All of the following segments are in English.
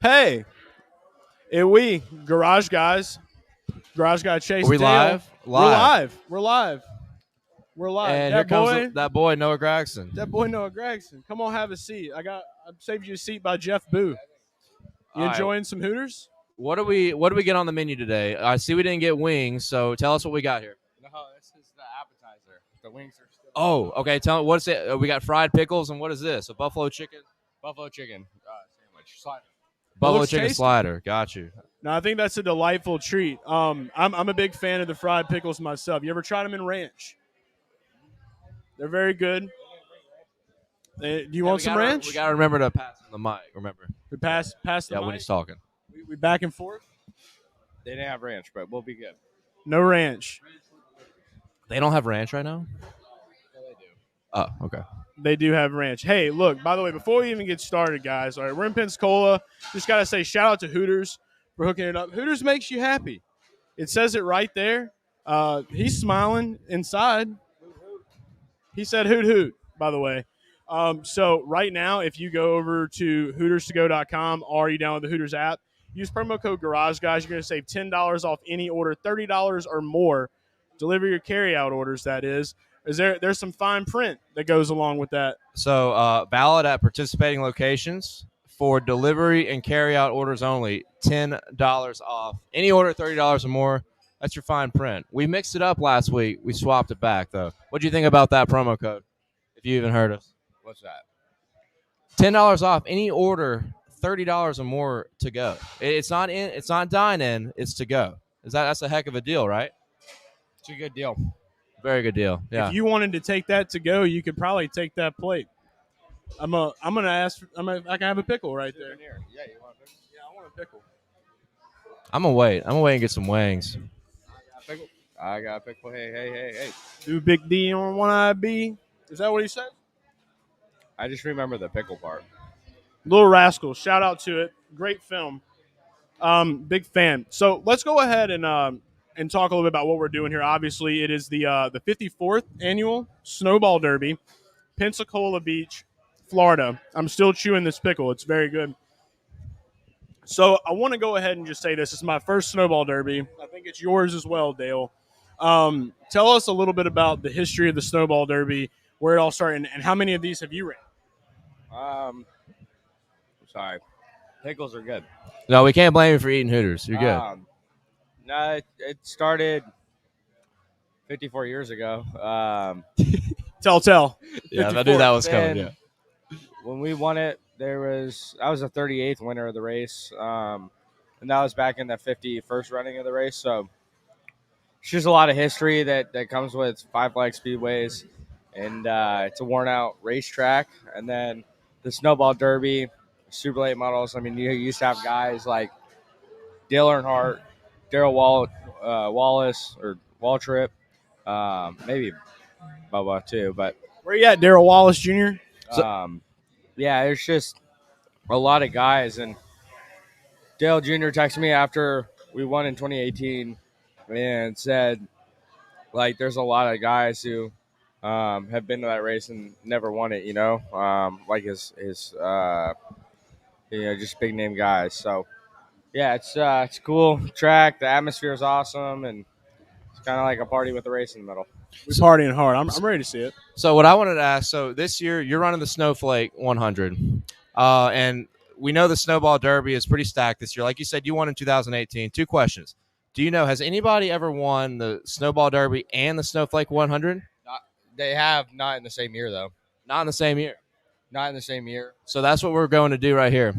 Hey, we garage guys, garage guy Are Chase we Dale. live? We're live. We're live. We're live. And that here comes boy, that boy, Noah Gragson. that boy Noah Gragson. Come on, have a seat. I saved you a seat by Jeff Boo. You All right. enjoying some Hooters? What do we get on the menu today? I see we didn't get wings, so tell us what we got here. No, this is the appetizer. The wings are still. Oh, okay. Tell me what's it? We got fried pickles, and what is this? A buffalo chicken? Buffalo chicken sandwich. Slider. Buffalo looks chicken tasty. slider. Got you. No, I think that's a delightful treat. I'm a big fan of the fried pickles myself. You ever tried them in ranch? They're very good. Do you want some ranch? We gotta remember to pass him the mic. Remember. We pass the Yeah, mic? when he's talking. We back and forth. They didn't have ranch, but we'll be good. No ranch. They don't have ranch right now. Yeah, they do. Oh, okay. They do have ranch. Hey, look, by the way, before we even get started, guys, all right, we're in Pensacola. Just got to say shout out to Hooters for hooking it up. Hooters makes you happy. It says it right there. He's smiling inside. He said hoot hoot, by the way. So right now, if you go over to HootersToGo.com or you download the Hooters app, use promo code Garage Guys. You're going to save $10 off any order, $30 or more. Deliver your carryout orders, that is. There's some fine print that goes along with that. So valid at participating locations for delivery and carryout orders only. $10 off any order, $30 or more. That's your fine print. We mixed it up last week. We swapped it back though. What do you think about that promo code? If you even heard us, What's that? $10 off any order, $30 or more to go. It's not dine in. It's to go. That's a heck of a deal, right? It's a good deal. Very good deal. Yeah. If you wanted to take that to go, you could probably take that plate. I'm gonna ask. I can have a pickle right there. Yeah, you want a pickle? Yeah, I want a pickle. I'm gonna wait. I'm gonna wait and get some wings. I got a pickle. Hey. Do Big D on one eye B. Is that what he said? I just remember the pickle part. Little Rascals. Shout out to it. Great film. Big fan. So let's go ahead and talk a little bit about what we're doing here. Obviously, it is the 54th Annual Snowball Derby, Pensacola Beach, Florida. I'm still chewing this pickle. It's very good. So I want to go ahead and just say this. It's my first Snowball Derby. I think it's yours as well, Dale. Tell us a little bit about the history of the Snowball Derby, where it all started, and how many of these have you ran? Sorry. Pickles are good. No, we can't blame you for eating Hooters. You're good. No, it started 54 years ago. Tell. Yeah, I knew that was coming. Yeah. When we won it, I was the 38th winner of the race, and that was back in the 51st running of the race. So it's just a lot of history that comes with Five Flags Speedways, and it's a worn-out racetrack. And then the Snowball Derby, super late models. I mean, you used to have guys like Dale Earnhardt, Darrell Wallace, or Waltrip, maybe Bubba too. But Where you at, Darrell Wallace Jr.? yeah, there's just a lot of guys. And Dale Jr. texted me after we won in 2018 and said, like, there's a lot of guys who have been to that race and never won it, like his just big name guys. So, yeah, it's a cool track. The atmosphere is awesome, and it's kind of like a party with a race in the middle. We're partying hard. I'm ready to see it. So what I wanted to ask, so this year you're running the Snowflake 100, and we know the Snowball Derby is pretty stacked this year. Like you said, you won in 2018. Two questions. Do you know, has anybody ever won the Snowball Derby and the Snowflake 100? They have, not in the same year, though. Not in the same year. Not in the same year. So that's what we're going to do right here.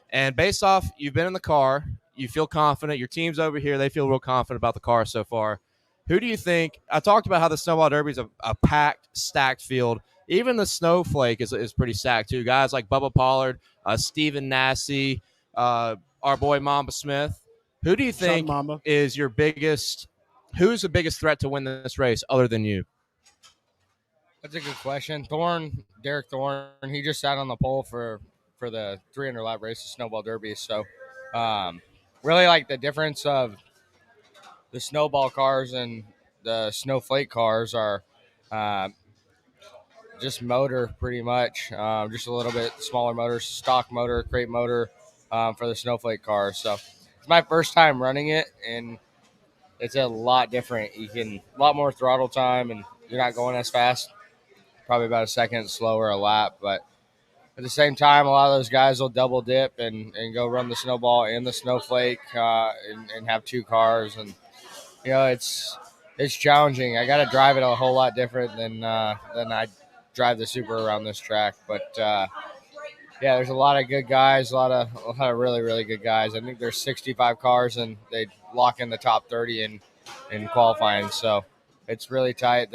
And based off, you've been in the car, you feel confident. Your team's over here. They feel real confident about the car so far. Who do you think? I talked about how the Snowball Derby is a packed, stacked field. Even the Snowflake is pretty stacked, too. Guys like Bubba Pollard, Stephen Nasse, our boy Mamba Smith. Who do you think is your biggest – who's the biggest threat to win this race other than you? That's a good question. Derek Thorne, he just sat on the pole for the 300-lap race, the Snowball Derby. So, really like the difference of the snowball cars and the snowflake cars are just motor pretty much. Just a little bit smaller motors, stock motor, crate motor. for the snowflake car. So it's my first time running it, and it's a lot different. You can a lot more throttle time, and you're not going as fast. Probably about a second slower a lap, but at the same time, a lot of those guys will double dip and go run the snowball and the snowflake and have 2 cars, and it's challenging. I got to drive it a whole lot different than I drive the Super around this track, but yeah, there's a lot of good guys, a lot of really really good guys. I think there's 65 cars, and they lock in the top 30 in qualifying, so it's really tight.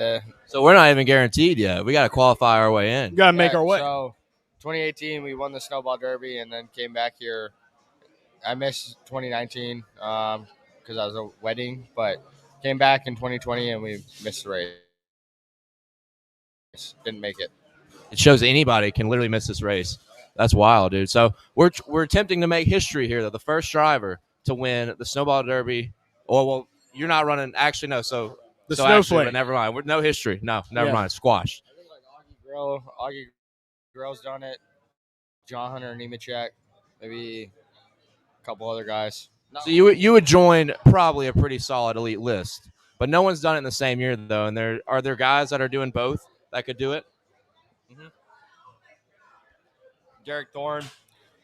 So we're not even guaranteed yet. We got to qualify our way in. We got to make our way. So 2018, we won the Snowball Derby, and then came back here. I missed 2019 because I was a wedding, but came back in 2020, and we missed the race. Didn't make it. It shows anybody can literally miss this race. That's wild, dude. So we're attempting to make history here, though. The first driver to win the Snowball Derby. Oh, well, you're not running. Actually, no. So Snowflake. Actually, but never mind. No history. No, never mind. Squashed. I think like Augie Grill's done it. John Hunter, Nemechek, maybe a couple other guys. So you would join probably a pretty solid elite list, but no one's done it in the same year, though. And are there guys that are doing both that could do it? Mm-hmm. Derek Thorne,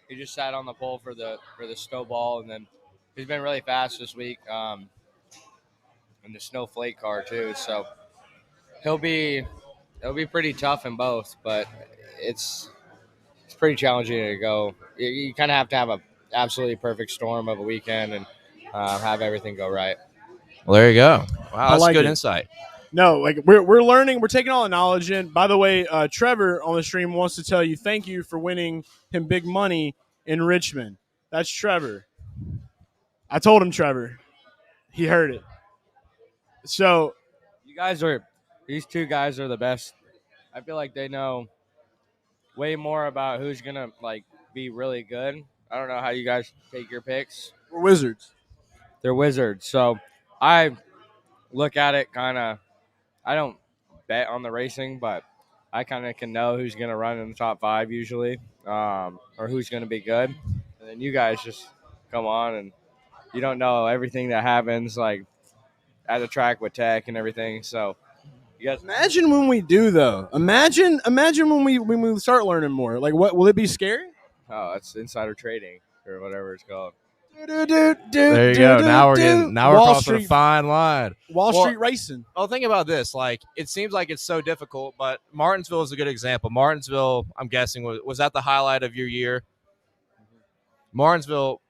he just sat on the pole for the snowball, and then he's been really fast this week in the snowflake car too. So it'll be pretty tough in both, but it's pretty challenging to go. You kind of have to have a absolutely perfect storm of a weekend and have everything go right. Well, there you go. Wow, that's like good it. insight. No, like we're learning. We're taking all the knowledge in. By the way, Trevor on the stream wants to tell you thank you for winning him big money in Richmond. That's Trevor. I told him, Trevor. He heard it. So these 2 guys are the best. I feel like they know way more about who's gonna like be really good. I don't know how you guys take your picks. we're wizards. They're wizards. So I look at it kind of. I don't bet on the racing, but I kind of can know who's going to run in the top 5 usually, or who's going to be good. And then you guys just come on, and you don't know everything that happens like at the track with tech and everything. So you guys Imagine when we do though. Imagine when we start learning more. Like, what will it be scary? Oh, it's insider trading or whatever it's called. There you go. Now we're crossing a fine line. Wall Street racing. Well, think about this. Like, it seems like it's so difficult, but Martinsville is a good example. Martinsville, I'm guessing, was that the highlight of your year? Martinsville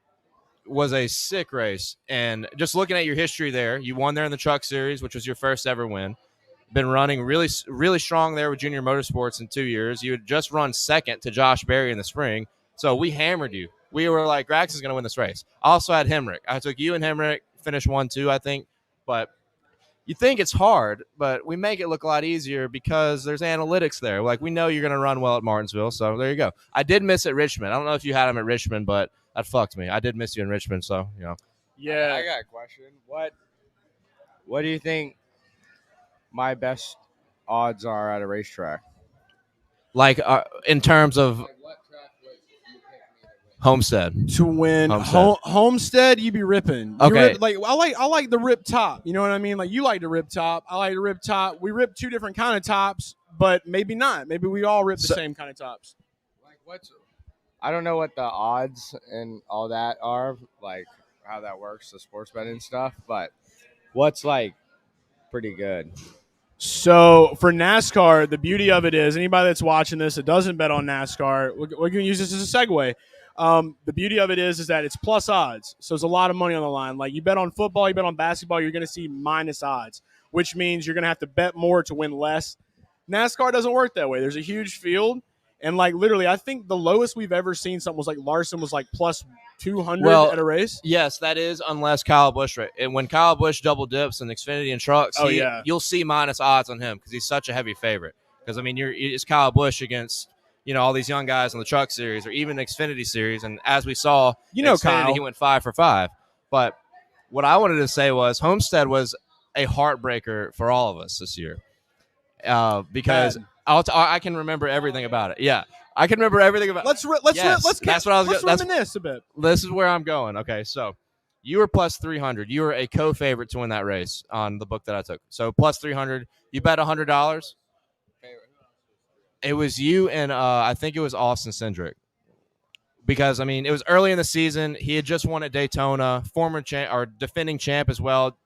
was a sick race, and just looking at your history there, you won there in the Truck Series, which was your first ever win. Been running really, really strong there with Junior Motorsports in 2 years. You had just run second to Josh Berry in the spring, so we hammered you. We were like, Gragson's going to win this race. I also had Hemrick. I took you and Hemrick, finished 1-2, I think. But you think it's hard, but we make it look a lot easier because there's analytics there. Like, we know you're going to run well at Martinsville, so there you go. I did miss at Richmond. I don't know if you had him at Richmond, but that fucked me. I did miss you in Richmond, so, you know. Yeah. I got a question. What do you think my best odds are at a racetrack? Like, in terms of Homestead. To win Homestead, you be ripping. Okay. I like the rip top. You know what I mean? Like, you like the rip top. I like the rip top. We rip 2 different kind of tops, but maybe not. Maybe we all rip the same kind of tops. Like I don't know what the odds and all that are, like how that works, the sports betting stuff, but what's like pretty good? So for NASCAR, the beauty of it is anybody that's watching this that doesn't bet on NASCAR, we're going to use this as a segue. The beauty of it is that it's plus odds. So there's a lot of money on the line. Like, you bet on football, you bet on basketball, you're going to see minus odds, which means you're going to have to bet more to win less. NASCAR doesn't work that way. There's a huge field. And, like, literally, I think the lowest we've ever seen something was like Larson was like plus 200 at a race. Yes, that is, unless Kyle Busch. And when Kyle Busch double dips in Xfinity and trucks, you'll see minus odds on him because he's such a heavy favorite. Because, I mean, it's Kyle Busch against – all these young guys on the Truck Series or even Xfinity Series. And as we saw, Xfinity, Kyle, he went 5 for 5. But what I wanted to say was Homestead was a heartbreaker for all of us this year because I can remember everything about it. Yeah, I can remember everything about. Let's That's what I was. let's reminisce a bit. This is where I'm going. Okay, so you were plus 300. You were a co-favorite to win that race on the book that I took. So plus 300. You bet $100. It was you and I think it was Austin Cindric. Because I mean, it was early in the season. He had just won at Daytona, former champ or defending champ as well.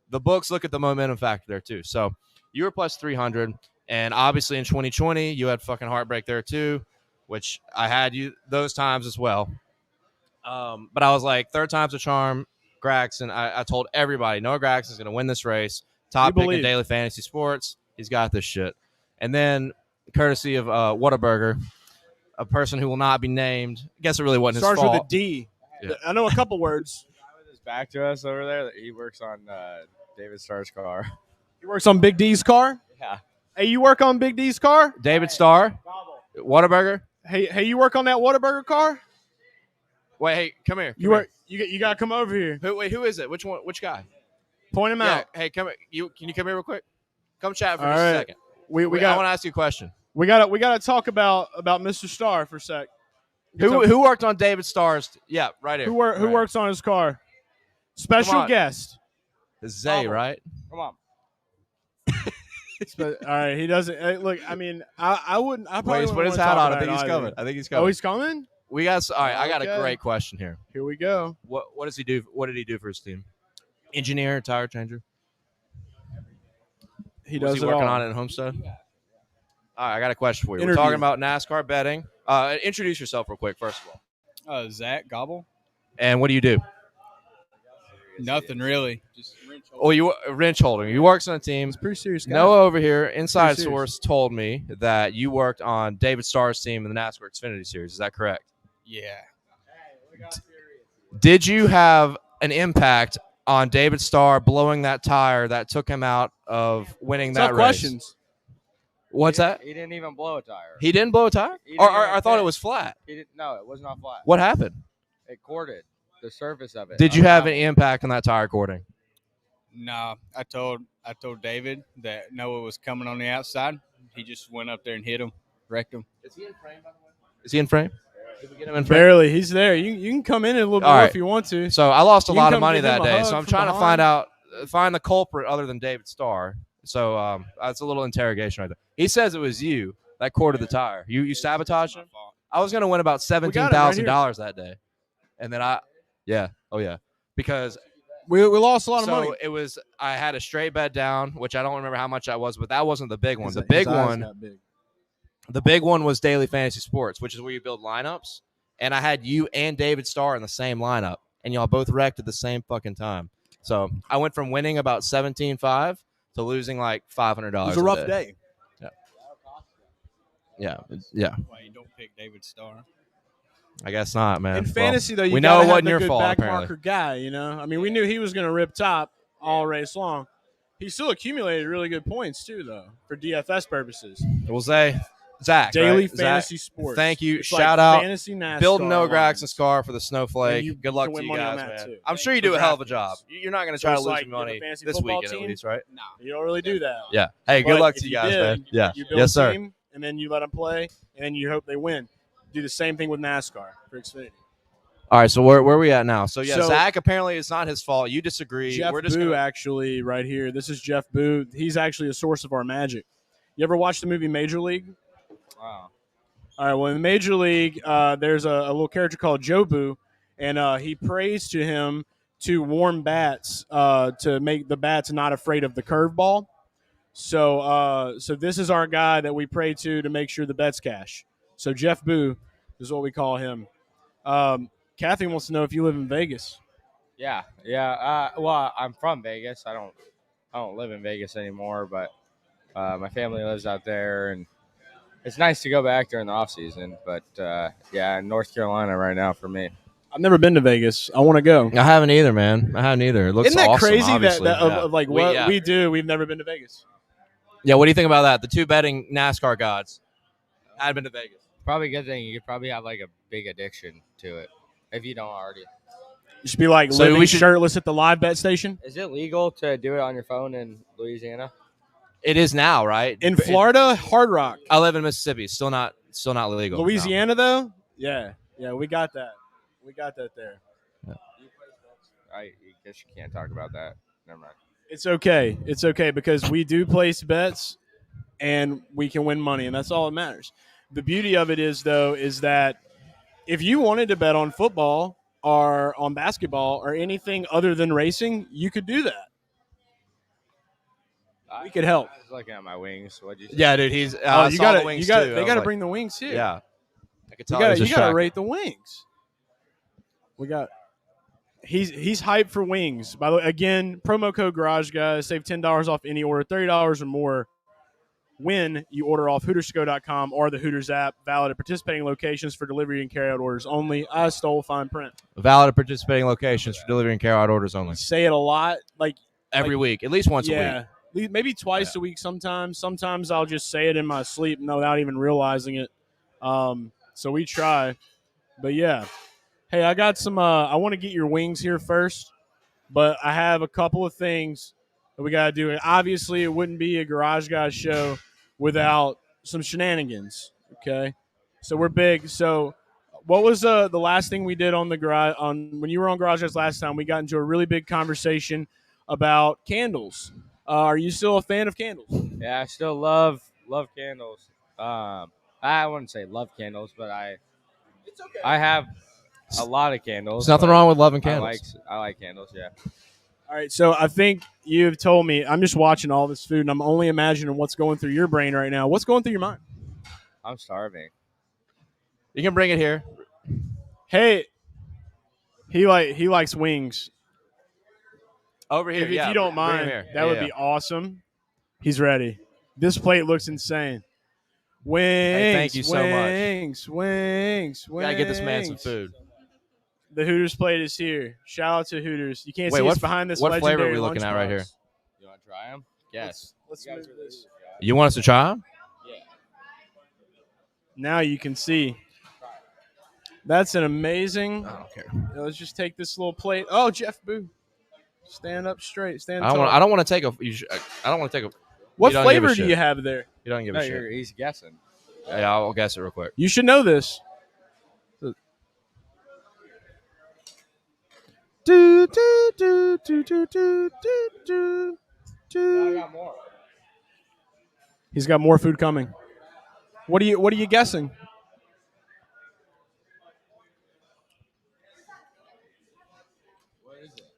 The books look at the momentum factor there too. So you were plus 300, and obviously in 2020 you had fucking heartbreak there too, which I had you those times as well. But I was like, third time's a charm. Gragson. I told everybody, Noah Gragson's going to win this race. Top pick in daily fantasy sports. He's got this shit. And then, courtesy of Whataburger, a person who will not be named. I guess it really wasn't his fault. Starts with a D. Yeah. I know a couple words. It's back to us over there. He works on David Starr's car. He works on Big D's car? Yeah. Hey, you work on Big D's car? David Starr. Whataburger. Hey, you work on that Whataburger car? Wait, hey, come here. You got to come over here. Who is it? Which one? Which guy? Point him out. Hey, come here. Can you come here real quick? Come chat for All just right. a second. I want to ask you a question. We got to talk about Mr. Starr for a sec. Who worked on David Starr's? Yeah, right here. Who works on his car? Special guest. Zay, right? Come on. All right, he doesn't look. I mean, I wouldn't. I probably Wait, wouldn't put his wanna hat talk on. I about think it he's either. coming. I think he's coming. Oh, he's coming. We got. All right, I got Okay. a great question here. Here we go. What does he do? What did he do for his team? Engineer, tire changer. He does Was it he working all. on it in Homestead? All right, I got a question for you. Interview. We're talking about NASCAR betting. Introduce yourself real quick, first of all. Zach Gobble. And what do you do? Nothing really. Just Oh, you wrench holder. You works on a team. He's a pretty serious guy. Noah over here, inside Pretty serious. source, told me that you worked on David Starr's team in the NASCAR Xfinity Series. Is that correct? yeah. Did you have an impact on David Starr blowing that tire that took him out of winning that Tough race? questions. What's that? He didn't even blow a tire. He didn't blow a tire? He Or didn't even I thought fit. it was flat. No, it was not flat. What happened? It corded the surface of it. Did you have any impact on that tire cording? Nah. I told David that Noah was coming on the outside. He just went up there and hit him, wrecked him. Is he in frame, by the way? Is he in frame? Did we get him in frame? Barely. He's there. You can come in a little bit All more right. if you want to. So I lost a You can lot of come money give him that a day. hug So I'm from trying to behind. find the culprit other than David Starr. So that's a little interrogation right there. He says it was you that corded the tire. You sabotaged him. I was going to win about $17,000 that day, and then because We lost a lot of so money. it was I had a straight bet down, which I don't remember how much that was, but that wasn't the big one. The His big eyes one, got big. the big one was daily fantasy sports, which is where you build lineups. And I had you and David Starr in the same lineup, and y'all both wrecked at the same fucking time. So I went from winning about 17.5 to losing like $500. It was a rough day. Yeah. Why you don't pick David Starr? I guess not, man. In Well, fantasy, though, you we know gotta it have wasn't the your good fault, back apparently. marker guy. You know, I mean, we knew he was going to rip top all race long. He still accumulated really good points too, though, for DFS purposes. We'll say Zach. Daily right? fantasy Zach, sports. Thank you. It's Shout like out. fantasy NASCAR Building Noah lines. Gragson's car for the snowflake. And you Good luck can to win you money on guys, that, man. too. I'm sure you For do a hell of a DraftKings. job. You're not going to So try to it's lose like me you have a money fantasy this football weekend, team? at least, right? Nah. You don't really do that. Yeah. Hey, good But luck if to you you guys, did, man. Yeah. You build Yes, a sir. team, and then you let them play, and then you hope they win. Do the same thing with NASCAR for Xfinity. All right, so where are we at now? So, yeah, So- Zach, apparently it's not his fault. You disagree. Jeff We're just Boo, gonna, actually, right here. This is Jeff Boo. He's actually a source of our magic. You ever watch the movie Major League? Wow. All right, well, in Major League, there's a little character called Joe Boo, and he prays to him to warm bats to make the bats not afraid of the curveball. So this is our guy that we pray to make sure the bets cash. So Jeff Boo is what we call him. Kathy wants to know if you live in Vegas. Yeah. Well, I'm from Vegas. I don't live in Vegas anymore, but my family lives out there, and it's nice to go back during the off season. But yeah, North Carolina right now for me. I've never been to Vegas. I want to go. I haven't either, man. I haven't either. It looks Isn't that awesome, crazy obviously. that Yeah. of like We- what yeah. we do? We've never been to Vegas. Yeah, what do you think about that? The two betting NASCAR gods had been to Vegas. Probably a good thing. You could probably have like a big addiction to it if you don't already. You should be like So living we should- shirtless at the live bet station. Is it legal to do it on your phone in Louisiana? It is now, right? In Florida, Hard Rock. I live in Mississippi. Still not legal. Louisiana, though? Yeah. Yeah, we got that. We got that there. I guess you can't talk about that. Never mind. It's okay. It's okay because we do place bets and we can win money, and that's all that matters. The beauty of it is, though, is that if you wanted to bet on football or on basketball or anything other than racing, you could do that. We could help. I was looking at my wings. What'd you say? Yeah, dude. He's. Oh, I you saw got the to. wings You got. too. They I got to was bring the wings here. Yeah, I could tell. You got to rate the wings. We got. He's hyped for wings. By the way, again, promo code Garage Guys, save $10 off any order, $30 or more when you order off Hootersco.com or the Hooters app. Valid at participating locations for delivery and carryout orders only. I stole fine print. Valid at participating locations for delivery and carryout orders only. Say it a lot, Every week, at least once a week. Maybe twice a week sometimes. Sometimes I'll just say it in my sleep without even realizing it. So we try. But, yeah. Hey, I got some I want to get your wings here first, but I have a couple of things that we got to do. And obviously, it wouldn't be a Garage Guys show without some shenanigans, okay? So we're big. So what was the last thing we did on the garage when you were on Garage Guys last time? We got into a really big conversation about candles. Are you still a fan of candles? Yeah, I still love candles. I wouldn't say love candles, but It's okay. I have a lot of candles. There's nothing wrong with loving candles. I like candles, yeah. All right, so I think you've told me, I'm just watching all this food, and I'm only imagining what's going through your brain right now. What's going through your mind? I'm starving. You can bring it here. Hey, he likes wings. Over here. If you don't mind, that would be awesome. He's ready. This plate looks insane. Wings. Hey, thank you so much. Wings. Gotta get this man some food. The Hooters plate is here. Shout out to Hooters. You can't see what, us behind this what legendary flavor are we looking at right here? You want to try them? Yes. Let's move this. You want us to try them? Yeah. Now you can see. That's an amazing. I don't care. Let's just take this little plate. Oh, Jeff Boo. Stand up straight. Stand I tall. don't want to take a. I don't want to take a. What don't give a flavor do shit. you have there? You don't give No, a shit. he's guessing. Yeah, I'll guess it real quick. You should know this. Do, do, do, do, do, do, do, do. I got more. He's got more food coming. What are you guessing?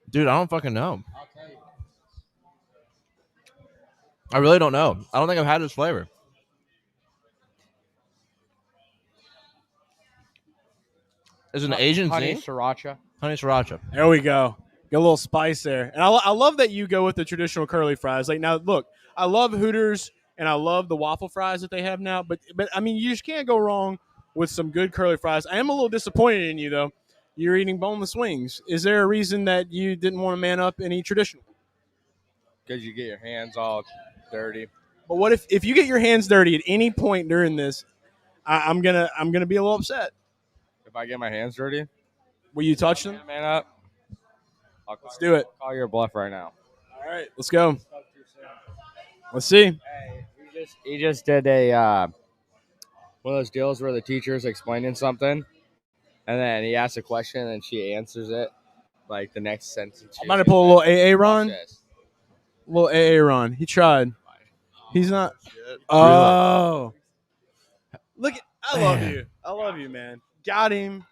Dude, I don't fucking know. I'll tell you. I really don't know. I don't think I've had this flavor. Is it an Asian honey zing? sriracha. Honey sriracha. There we go. Got a little spice there. And I love that you go with the traditional curly fries. Like, now, look, I love Hooters, and I love the waffle fries that they have now. But I mean, you just can't go wrong with some good curly fries. I am a little disappointed in you, though. You're eating boneless wings. Is there a reason that you didn't want to man up and eat traditional? Because you get your hands all dirty. But what if you get your hands dirty at any point during this? I'm gonna be a little upset. If I get my hands dirty, Will you touch them? man up. Let's do it. Call your bluff right now. All right, let's go. Let's see. Hey, he just did a one of those deals where the teacher's explaining something, and then he asks a question and she answers it like the next sentence. I'm gonna pull a little AA Watch Ron. this. Little AA Ron. He tried. He's not. Oh. Look, I love you. I love you, man. Got him.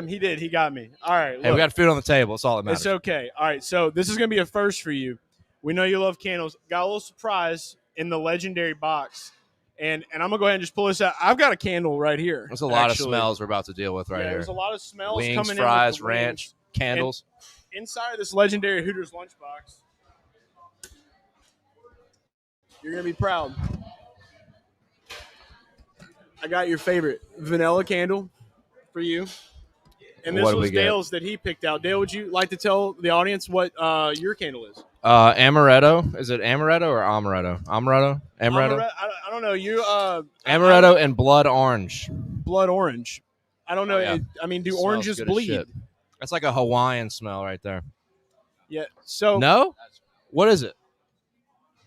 He did. He got me. All right. Hey, we got food on the table. That's all that matters. It's okay. All right. So this is going to be a first for you. We know you love candles. Got a little surprise in the legendary box. And I'm going to go ahead and just pull this out. I've got a candle right here. There's a lot actually. of smells we're about to deal with right here. There's a lot of smells Wings, coming fries, in. With the wings. ranch, candles. And inside of this legendary Hooters lunchbox, you're going to be proud. I got your favorite vanilla candle for you. And this What do was we get? Dale's that he picked out. Dale, would you like to tell the audience what your candle is? Amaretto. Is it amaretto or amaretto? Amaretto? Amaretto? I don't know. You Amaretto and blood orange. blood orange. I don't know. Oh, yeah. Do Smells oranges good as bleed? shit. That's like a Hawaiian smell right there. Yeah. So No? What is it?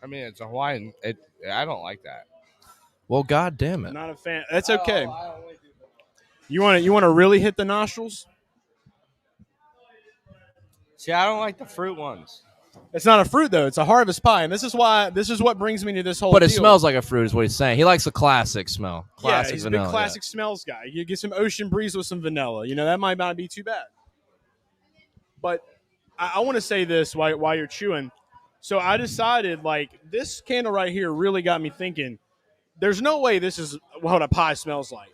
I mean, it's a Hawaiian. Yeah, I don't like that. Well, God damn it. Not a fan. That's okay. I only do that. You want to really hit the nostrils? See, I don't like the fruit ones. It's not a fruit though. It's a harvest pie, and this is what brings me to this whole. But it deal. smells like a fruit, is what he's saying. He likes the classic smell. Classic yeah, he's vanilla, a big classic smells guy. You get some ocean breeze with some vanilla. That might not be too bad. But I want to say this while you're chewing. So I decided, like, this candle right here really got me thinking. There's no way this is what a pie smells like.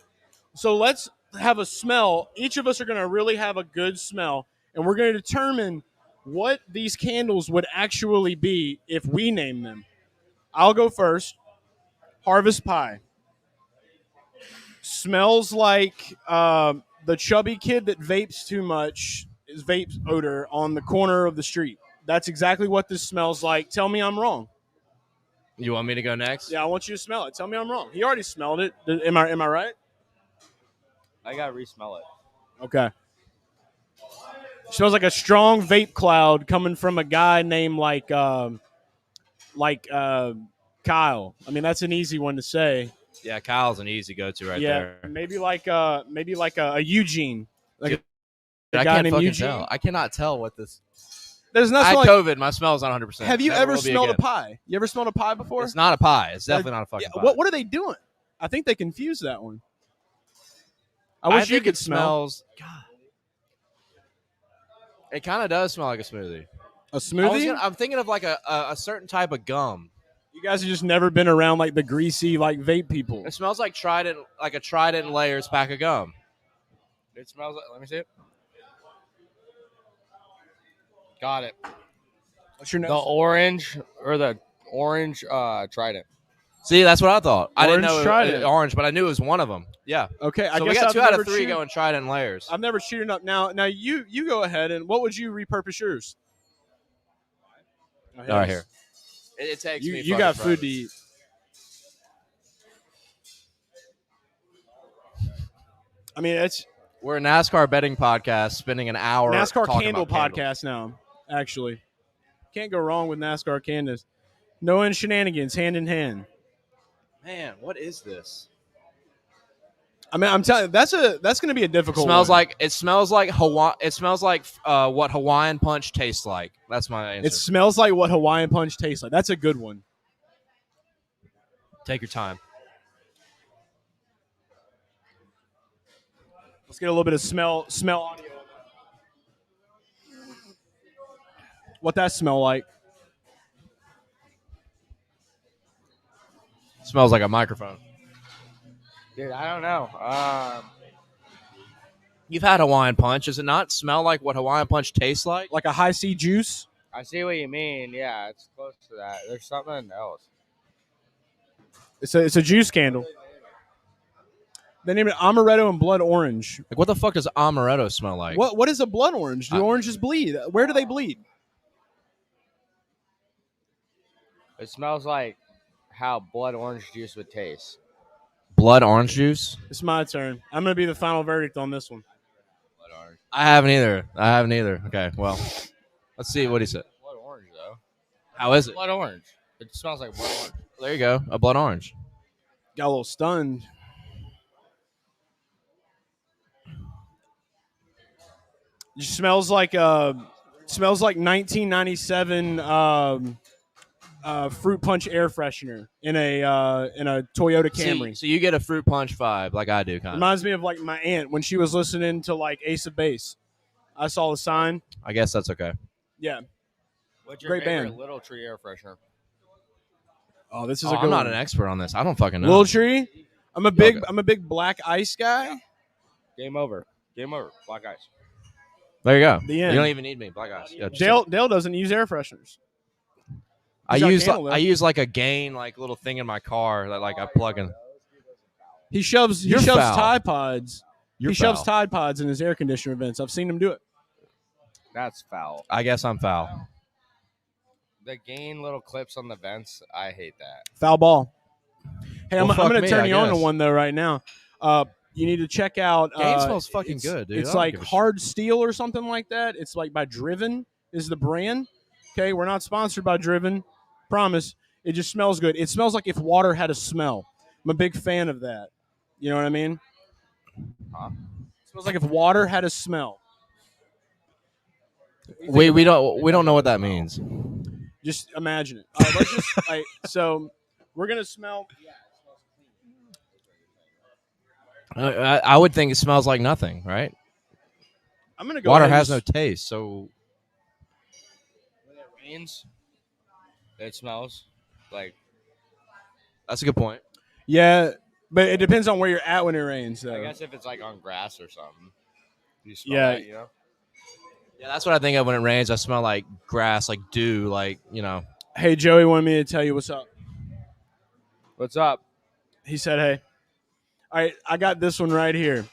So let's have a smell. Each of us are going to really have a good smell, and we're going to determine what these candles would actually be if we name them. I'll go first. Harvest pie. Smells like the chubby kid that vapes too much, is vape odor on the corner of the street. That's exactly what this smells like. Tell me I'm wrong. You want me to go next? Yeah, I want you to smell it. Tell me I'm wrong. He already smelled it. Am I right? I gotta re-smell it. Okay. Smells like a strong vape cloud coming from a guy named Kyle. I mean, that's an easy one to say. Yeah, Kyle's an easy go-to right there. Maybe like a Eugene. Like Dude, a I guy can't named fucking Eugene. tell. I cannot tell what this. There's I nothing had like. COVID. My smell's not 100%. Have you Never ever will be smelled a again. pie? You ever smelled a pie before? It's not a pie. It's definitely not a fucking pie. What are they doing? I think they confused that one. I wish you think could it smell smells. God. It kind of does smell like a smoothie. a smoothie. I'm thinking of like a certain type of gum. You guys have just never been around like the greasy like vape people. It smells like a Trident layers pack of gum. It smells like. Let me see it. Got it. What's your The nose? orange Trident. See, that's what I thought. I didn't Orange know Trident. Orange, but I knew it was one of them. Yeah. Okay, I So guess we got I've 2 out never of 3 chewed- going Trident layers. I've never chewed up. Now you go ahead and what would you repurpose yours? All right, here. It takes me. You got fucking food to eat. I mean, it's We're a NASCAR betting podcast, spending an hour. NASCAR talking candle about candles. podcast now. Actually, can't go wrong with NASCAR candles. Noah and shenanigans, hand in hand. Man, what is this? I mean, I'm telling you, that's going to be a difficult. It smells like Hawaii. It smells like what Hawaiian Punch tastes like. That's my answer. It smells like what Hawaiian Punch tastes like. That's a good one. Take your time. Let's get a little bit of smell audio. What that smell like? Smells like a microphone. Dude, I don't know. You've had Hawaiian Punch. Does it not smell like what Hawaiian Punch tastes like? Like a high C juice? I see what you mean. Yeah, it's close to that. There's something else. It's a juice candle. They name it amaretto and blood orange. Like, what the fuck does amaretto smell like? What is a blood orange? Do oranges bleed? Where do they bleed? It smells like how blood orange juice would taste. Blood orange juice? It's my turn. I'm going to be the final verdict on this one. Blood orange. I haven't either. Okay, well, let's see what he said. Blood orange, though. How is it? Blood orange. It smells like blood orange. There you go. A blood orange. Got a little stunned. It smells like 1997 fruit punch air freshener in a Toyota Camry. So you get a fruit punch vibe like I do, kind of. Reminds me of like my aunt when she was listening to like Ace of Base. I saw the sign. I guess that's okay. Yeah. What's your Great favorite band. Little Tree air freshener? Oh, this is a good I'm not one. an expert on this. I don't fucking know. Little Tree. I'm a big Okay. black ice guy. Game over. Game over. Black ice. There you go. The You end. don't even need me. Black eyes. Yeah, just- Dale doesn't use air fresheners. I He's got use candle, though. I use like a gain like little thing in my car that like I plug in. He shoves You're foul. Tide Pods. You're he shoves foul. Tide Pods in his air conditioner vents. I've seen him do it. That's foul. I guess I'm foul. The gain little clips on the vents, I hate that. Foul ball. Hey, Well, I'm fuck going to me, turn I you on to guess. one though right now. You need to check out. Gain smells fucking it's- good, dude. I It's don't like give a shit. Hard Steel or something like that. It's like by Driven is the brand. Okay, we're not sponsored by Driven. Promise. It just smells good. It smells like if water had a smell. I'm a big fan of that. You know what I mean? It smells like if water had a smell. We don't know what that means. Just imagine it. All right, let's just so we're gonna smell. I would think it smells like nothing, right? I'm gonna go. Water ahead and has no taste, so When it rains, it smells like. that's a good point. Yeah, but it depends on where you're at when it rains. Though. I guess if it's like on grass or something, you smell Yeah. that, you know. Yeah, that's what I think of when it rains. I smell like grass, like dew, like Hey, Joey wanted me to tell you what's up. What's up? He said, "Hey, all right, I got this one right here.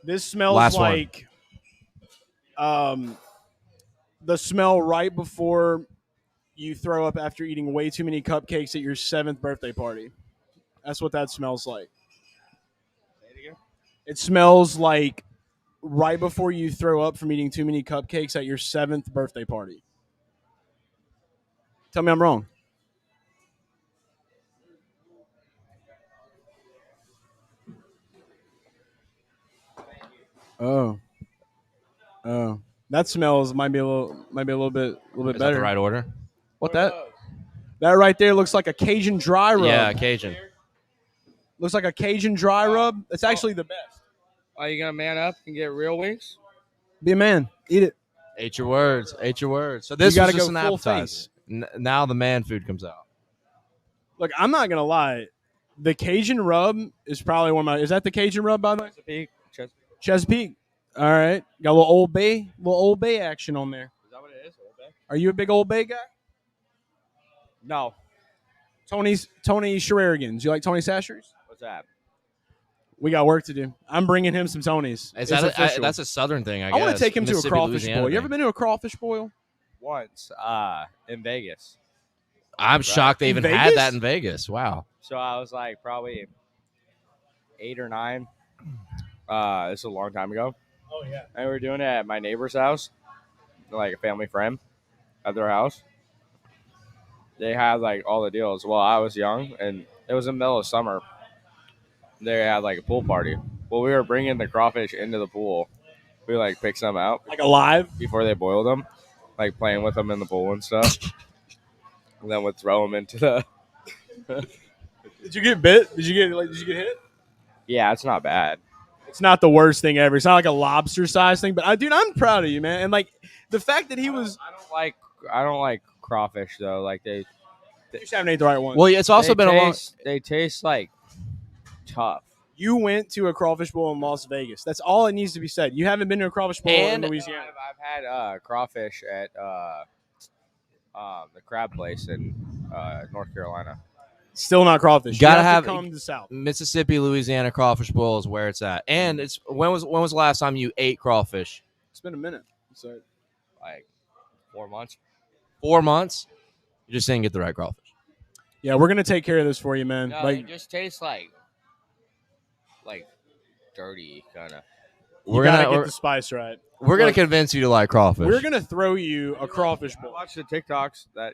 This smells Last one. like the smell right before you throw up after eating way too many cupcakes at your 7th birthday party. That's what that smells like. It smells like right before you throw up from eating too many cupcakes at your 7th birthday party. Tell me I'm wrong." Oh, that smells might be a little bit is that better. the right order? What that right there looks like a Cajun dry rub. Yeah, Cajun. Looks like a Cajun dry rub. It's actually the best. Are you gonna man up and get real wings? Be a man. Eat it. Ate your words. Ate your words. So this You was gotta just go an full appetizer. face. Now the man food comes out. Look, I'm not gonna lie. The Cajun rub is probably one of my. Is that the Cajun rub by the way? Chesapeake. Chesapeake. All right, got a little Old Bay action on there. Is that what it is? Are you a big Old Bay guy? No. Tony Sherrigans. You like Tony Sashers? What's that? We got work to do. I'm bringing him some Tonys. Is It's that official. that's a southern thing, I I guess. want to take him to a Mississippi, crawfish Louisiana boil. You thing. ever been to a crawfish boil? Once, in Vegas. I'm shocked they In even Vegas? had that in Vegas. Wow. So I was like probably 8 or 9. This is a long time ago. Oh yeah. And we were doing it at my neighbor's house, like a family friend at their house. They had like all the deals. Well, I was young, and it was in the middle of summer. They had like a pool party. Well, we were bringing the crawfish into the pool. We like picked some out Like alive? before they boiled them, like playing with them in the pool and stuff. And then would throw them into the. Did you get bit? Did you get hit? Yeah, it's not bad. It's not the worst thing ever. It's not like a lobster size thing, but dude, I'm proud of you, man. And like the fact that he was, I don't like crawfish though. Like you just haven't ate the right one. Well, it's also been a long. They taste like tough. You went to a crawfish bowl in Las Vegas. That's all it needs to be said. You haven't been to a crawfish bowl And- in Louisiana. I've had crawfish at the crab place in North Carolina. Still not crawfish. Gotta you have have- to come to the South. Mississippi, Louisiana crawfish bowl is where it's at. And it's when was the last time you ate crawfish? It's been a minute. So Like 4 months. 4 months? You just didn't get the right crawfish. yeah, we're gonna take care of this for you, man. No, like it just tastes like dirty kind of. you gotta get the spice right. We're gonna Look, convince you to like crawfish. We're gonna throw you a crawfish I bowl. watched the TikToks that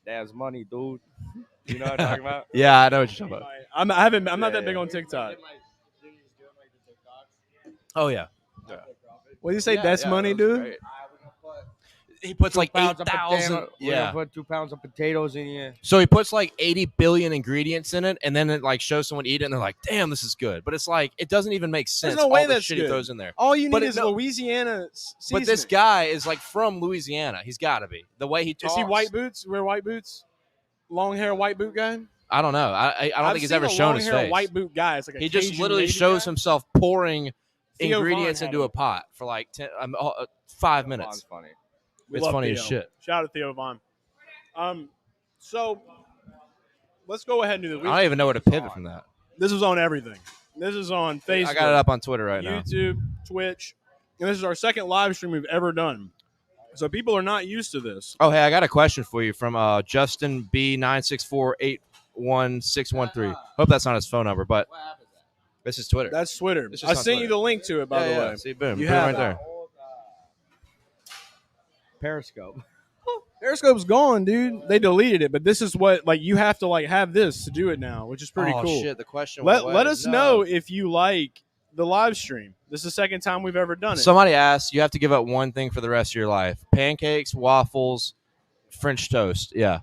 has money, dude. You know what I'm talking about? Yeah, I know what you're talking about. I'm not that big on TikTok. Oh yeah. What do you say? That's money, dude. He puts like 2 pounds of 8,000. potato- We're Yeah. gonna put 2 pounds of potatoes in you. So he puts like 80 billion ingredients in it, and then it like shows someone eat it, and they're like, "Damn, this is good." But it's like it doesn't even make sense. no way all the that's shit he good. throws in there. All you But need it- is no. Louisiana seasoning. But this guy is like from Louisiana. He's got to be the way he talks. Is he white boots? Wear white boots? Long hair white boot guy? I don't know. I don't I've think he's seen ever a shown his long-hair face. white boot guy. It's like a He just Cajun literally Navy shows guy. himself pouring Theo ingredients Von had into it. a pot for like 5 minutes. Vaughn's funny. We It's love funny as Theo. shit. Shout out to Theo Von. So let's go ahead and do this. I don't even know where to pivot from that. This is on everything. This is on Facebook, I got it up on Twitter right now. YouTube, Twitch, and this is our second live stream we've ever done. So people are not used to this. Oh, hey, I got a question for you from Justin B96481613. Hope that's not his phone number, but this is Twitter. That's Twitter. It's just I on sent you Twitter. the link to it, by the way. See, boom, You boom have right it. there. Periscope. Periscope's gone, dude. They deleted it, but this is what you have to have this to do it now, which is pretty oh, cool. shit, the question went away. Let us No. know if you like the live stream. This is the second time we've ever done it. Somebody asked, you have to give up one thing for the rest of your life. Pancakes, waffles, French toast. Yeah.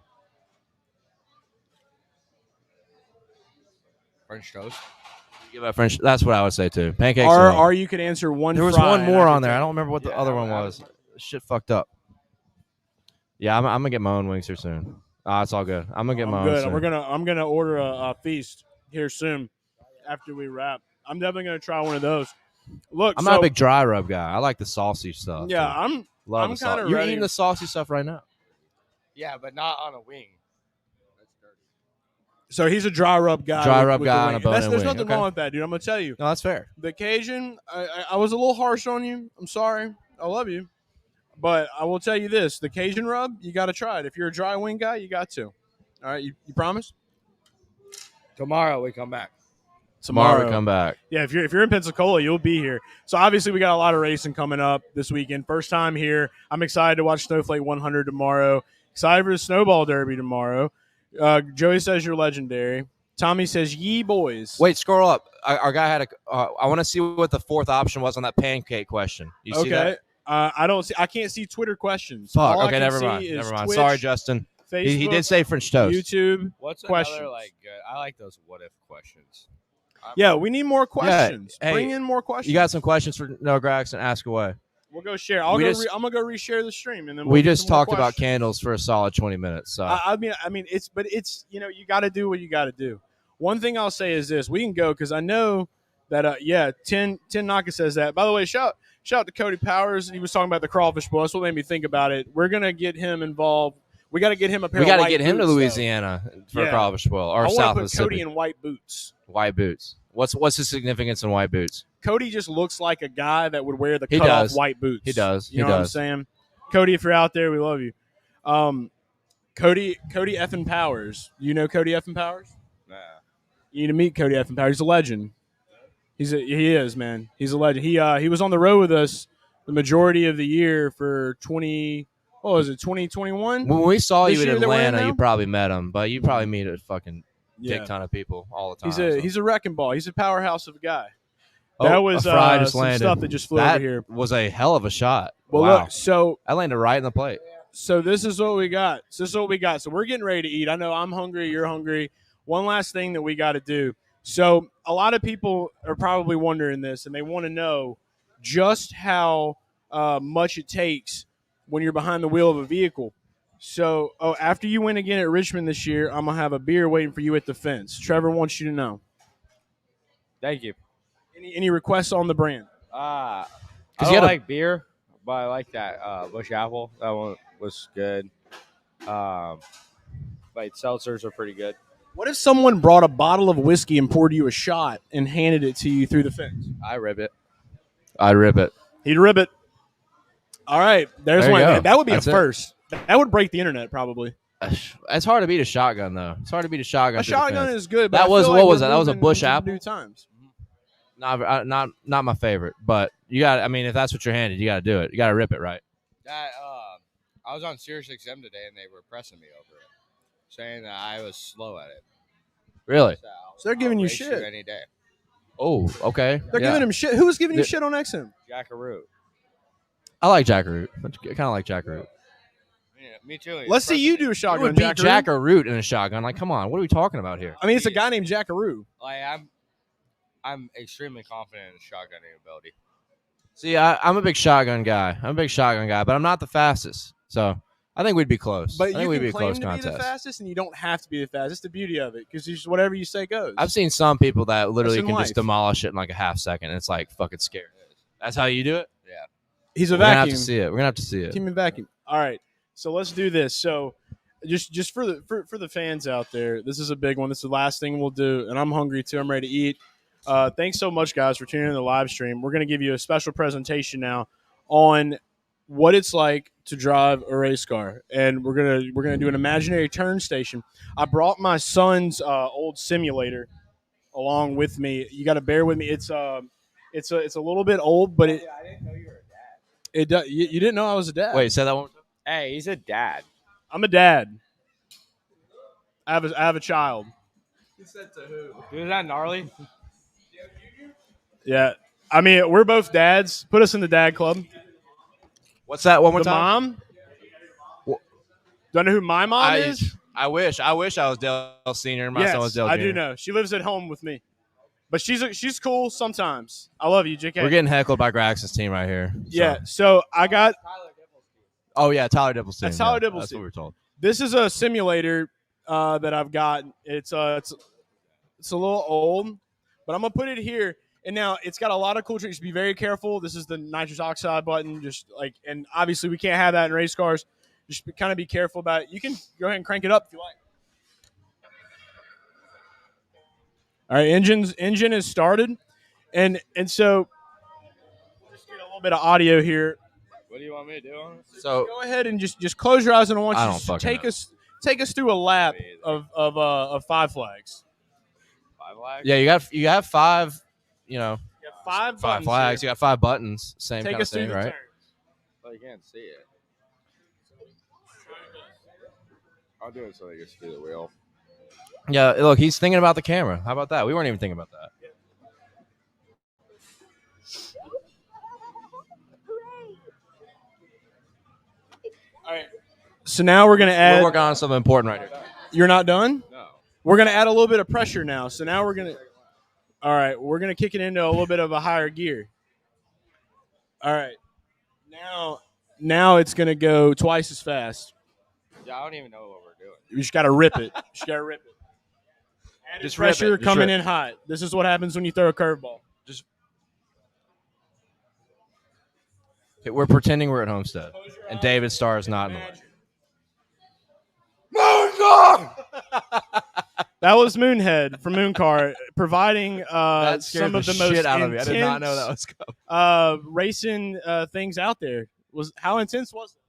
French toast. Give up French. That's what I would say too. Pancakes. Or you could answer one. There was fry one and more I on could there. I take- don't remember what the other one was. Shit fucked up. Yeah, I'm gonna get my own wings here soon. It's all good. I'm gonna get my own. Good. Soon. I'm gonna order a feast here soon after we wrap. I'm definitely gonna try one of those. Look, I'm not a big dry rub guy. I like the saucy stuff. Yeah, dude. I'm the sauce. kinda You're ready. eating the saucy stuff right now. Yeah, but not on a wing. That's dirty. So he's a dry rub guy. Dry with- rub with the guy wing. on a bone-in There's wing. nothing Okay. wrong with that, dude. I'm gonna tell you. No, that's fair. The Cajun, I was a little harsh on you. I'm sorry. I love you. But I will tell you this. The Cajun rub, you got to try it. If you're a dry wing guy, you got to. All right, you promise? Tomorrow we come back. Tomorrow we come back. Yeah, if you're in Pensacola, you'll be here. So obviously we got a lot of racing coming up this weekend. First time here. I'm excited to watch Snowflake 100 tomorrow. Excited for the Snowball Derby tomorrow. Joey says you're legendary. Tommy says, "Ye boys." Wait, scroll up. Our guy had a. I want to see what the fourth option was on that pancake question. You see that? I don't see. I can't see Twitter questions. Fuck. All I Okay, can never see mind. is Never mind. Twitch, Sorry, Justin. Facebook, He did say French toast. YouTube. What's Questions. another good? I like those what if questions. Yeah, we need more questions. hey, Bring in more questions. You got some questions for Noah Gragson? Ask away. We'll go share. I'm gonna go reshare the stream, and then We we'll just do more talked about questions. candles for a solid 20 minutes. So I mean, it's you got to do what you got to do. One thing I'll say is this: we can go because I know that 10 Naka says that. By the way, shout out to Cody Powers. He was talking about the Crawfish Bowl. That's what made me think about it. We're gonna get him involved. We got to get him a pair. we got of to white get him to boots, though. Louisiana for Yeah. a crawfish boil or I South want to put Mississippi. Cody in white boots. White boots. What's his significance in white boots? Cody just looks like a guy that would wear the He cut-off does. white boots. He does. You know what I'm saying? Cody, if you're out there, we love you. Cody effing Powers. You know Cody effing Powers? Nah. You need to meet Cody effing Powers. He's a legend. He is, man. He's a legend. He was on the road with us the majority of the year for 2021? When we saw This you in year that we're in Atlanta, now? you probably met him, but you probably meet a fucking Yeah. dick ton of people all the time. He's a wrecking ball. He's a powerhouse of a guy. Oh, That was a fry just some landed. stuff that just flew That over here. was a hell of a shot. Well, wow. look, so I landed right in the plate. this is what we got. So we're getting ready to eat. I know I'm hungry. You're hungry. One last thing that we got to do. So a lot of people are probably wondering this, and they want to know just how much it takes when you're behind the wheel of a vehicle. So, after you win again at Richmond this year, I'm going to have a beer waiting for you at the fence. Trevor wants you to know. Thank you. Any requests on the brand? I you don't had a- like beer, but I like that Busch Apple. That one was good. But seltzers are pretty good. What if someone brought a bottle of whiskey and poured you a shot and handed it to you through the fence? I rib it. I'd rip it. He'd rib it. All right. There's There you one. go. That would be That's a it. first. That would break the internet probably. It's hard to beat a shotgun, though. It's hard to beat a shotgun. A through the shotgun fence. is good. But That I was- feel what like was we're that? That was a moving Busch into Apple? New times. Not my favorite, but you got. I mean, if that's what you're handed, you got to do it. You got to rip it right. That I was on Sirius XM today, and they were pressing me over it, saying that I was slow at it. Really? So they're giving I'll you race shit. any day. Oh, okay. They're Yeah. giving him shit. Who was giving you The- shit on XM? Jackaroo. I like Jackaroot. I kind of like Jackaroot. Yeah, me too. Let's see you do a You shotgun. would beat Jackaroo. Jackaroot in a shotgun. Like, come on. What are we talking about here? I mean, it's a guy named Jackaroo. Like I'm extremely confident in his shotgunning ability. See, I'm a big shotgun guy. But I'm not the fastest. So I think we'd be close. But I think you we'd can be a claim close to be the contest. fastest, and you don't have to be the fastest. It's the beauty of it, because whatever you say goes. I've seen some people that literally in can life. just demolish it in like a half second. It's like fucking scary. That's how you do it? Yeah. He's a We're gonna have vacuum. to see it. We're gonna have to see it. Team and vacuum. All right, so let's do this. So, just for the fans out there, this is a big one. This is the last thing we'll do, and I'm hungry too. I'm ready to eat. Thanks so much, guys, for tuning in to the live stream. We're gonna give you a special presentation now on what it's like to drive a race car, and we're gonna do an imaginary turn station. I brought my son's old simulator along with me. You got to bear with me. It's a little bit old, but it. I didn't know you were a dad. It does. You didn't know I was a dad. Wait, say that one more time. Hey, he's a dad. I'm a dad. I have a child. Dude, is that gnarly? Yeah. I mean, we're both dads. Put us in the dad club. What's that? One more The time. mom. Do I know who my mom is? I wish I was Dale Senior and my son was Yes, Dale I Jr. do know. She lives at home with me, but she's cool sometimes. I love you, JK. We're getting heckled by Gragson's team right here. So. Yeah. So I got Oh yeah, Tyler Dibble's team. That's Tyler yeah, Dibble's That's team. what we were told. this is a simulator that I've got. It's a little old, but I'm gonna put it here. And now it's got a lot of cool tricks. Be very careful. This is the nitrous oxide button. And obviously we can't have that in race cars. Just kind of be careful about it. You can go ahead and crank it up if you like. All right, engine is started, and so just get a little bit of audio here. What do you want me to do on this? So Go ahead and just close your eyes, and I want I you don't to fucking know. take us through a lap of Five Flags. 5 Flags? yeah, you have 5. You know, You got 5 5 buttons flags. here. You got 5 buttons. Same Take kind of us through thing, the right? turns. Well, you can't see it. I'll do it so they can see the wheel. Yeah. Look, he's thinking about the camera. How about that? We weren't even thinking about that. All right. So now we're gonna We're add. working on something important right here. You're not done. No. We're gonna add a little bit of pressure now. So now we're gonna. All right, we're gonna kick it into a little bit of a higher gear. All right. Now it's gonna go twice as fast. Yeah, I don't even know what we're doing. You just gotta rip it. Just gotta rip it. Added Just rip it. pressure Just coming rip. in hot. This is what happens when you throw a curveball. Okay, we're pretending we're at Homestead, and David Starr is not in the way. That was Moonhead from Mooncar providing That scared some of the the most shit out of me. I intense did not know that was coming. racing things out there. How intense was it?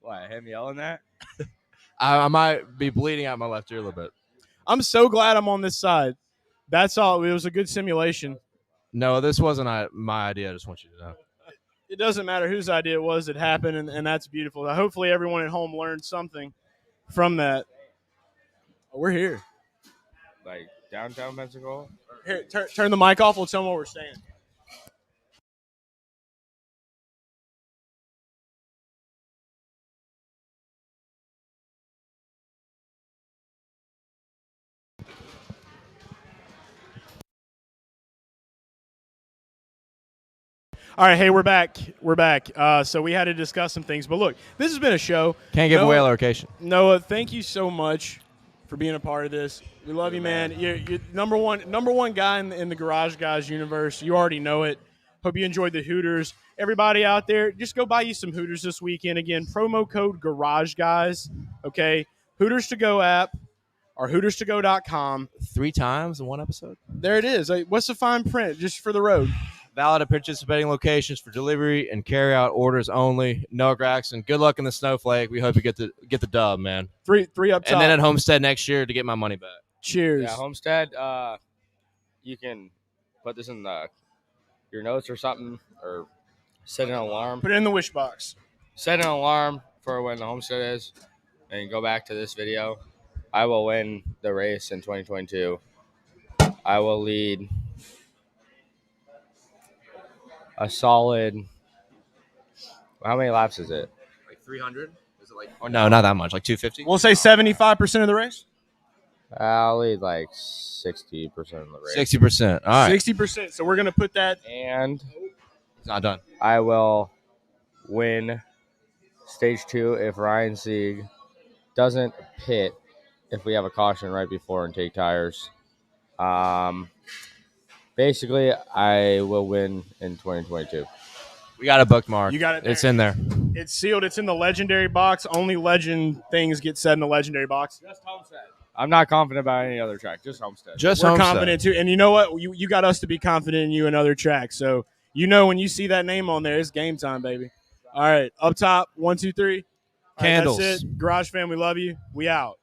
Why, him yelling that? I might be bleeding out my left ear a little bit. I'm so glad I'm on this side. That's all. It was a good simulation. No, this wasn't my idea. I just want you to know. It doesn't matter whose idea it was. It happened, and that's beautiful. Hopefully everyone at home learned something from that. We're here. Like downtown Pensacola? Here, turn the mic off. We'll tell them what we're saying. All right, hey, we're back. So we had to discuss some things, but look, this has been a show. Can't give away a location. Noah, thank you so much for being a part of this. We love you, man. You're number one guy in the Garage Guys universe. You already know it. Hope you enjoyed the Hooters. Everybody out there, just go buy you some Hooters this weekend. Again, promo code Garage Guys. Okay, Hooters to Go app or HootersToGo.com. 3 times in one episode. There it is. What's the fine print just for the road? Valid at participating locations for delivery and carry out orders only. Noah Gragson, good luck in the snowflake. We hope you get the dub, man. Three up top. And then at Homestead next year to get my money back. Cheers. Yeah, Homestead, you can put this in your notes or something, or set an alarm. Put it in the wish box. Set an alarm for when the Homestead is, and go back to this video. I will win the race in 2022. I will lead a solid. How many laps is it? Like 300? Is it like? Oh no, not that much. Like 250. We'll say 75% of the race. I'll lead like 60% of the race. 60%. All right. 60%. So we're gonna put that. And It's not done. I will win stage 2 if Ryan Sieg doesn't pit if we have a caution right before and take tires. Basically, I will win in 2022. We got a bookmark. You got it there. It's in there. It's sealed. It's in the legendary box. Only legend things get said in the legendary box. Just Homestead. I'm not confident about any other track. Just Homestead. Just We're Homestead. confident too. And you know what? You got us to be confident in you in other tracks. So when you see that name on there, it's game time, baby. All right, up top, 1, 2, 3. All right, Candles. that's it. Garage fam, we love you. We out.